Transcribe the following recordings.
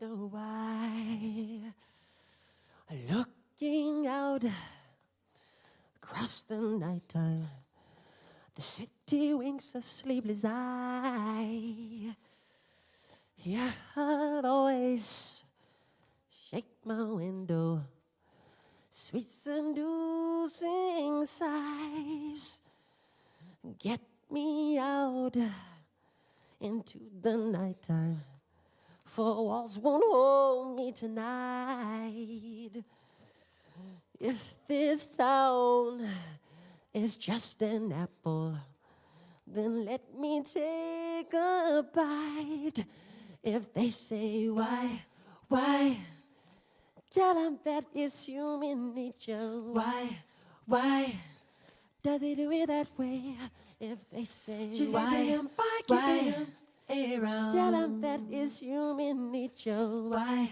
Why, looking out across the nighttime, the city winks a sleepless eye. Hear her voice shake my window, sweet seducing sighs. Get me out into the nighttime, for walls won't hold me tonight. If this town is just an apple, then let me take a bite. If they say why, tell them that it's human nature. Why does he do it that way? If they say she's why, around. tell them that it's human nature. Why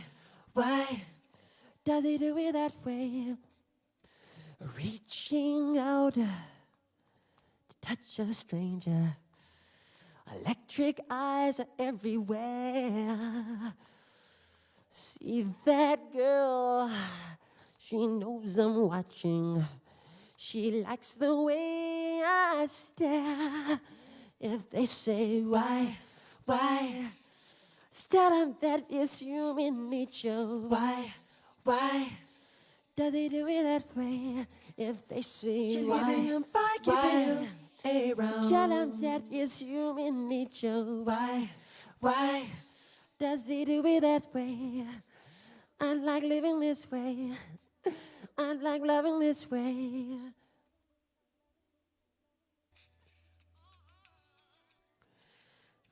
does he do it that way? Reaching out to touch a stranger, electric eyes are everywhere. See that girl, she knows I'm watching. She likes the way I stare. If they say why, tell them that it's human nature. Why does he do it that way? If they say she's why, keeping him around. tell them that it's human nature. Why does he do it that way? I like living this way. I like loving this way.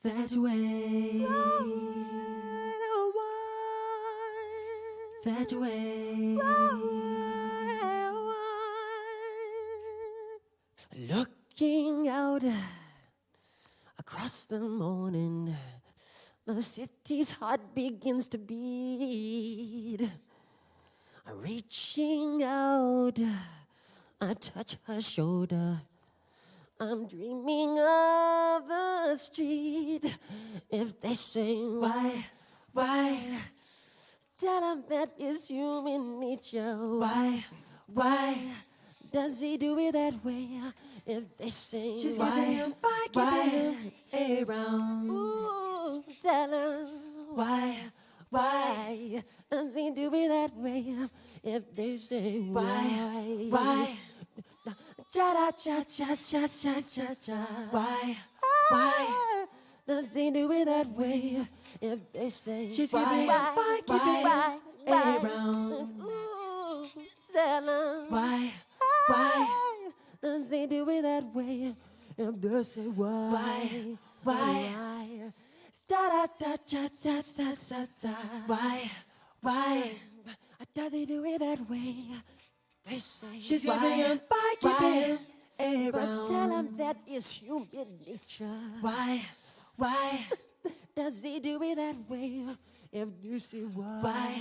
That way. That way. Looking out across the morning, the city's heart begins to beat. Reaching out, I touch her shoulder. I'm dreaming of the street. If they say why, tell them that it's human nature. Why does he do it that way? If they say she's why, keeping him around. ooh, tell them why does he do it that way? If they say why, cha cha cha cha cha cha cha. Why does he do it that way? If they say she's why, keeping him around. ooh, tell them Why does he do it that way? If they say why, da da da cha cha cha cha cha. Why does he do it that way? They say she's why, keeping him but around. tell him that it's human nature. Why does he do it that way? If you say why?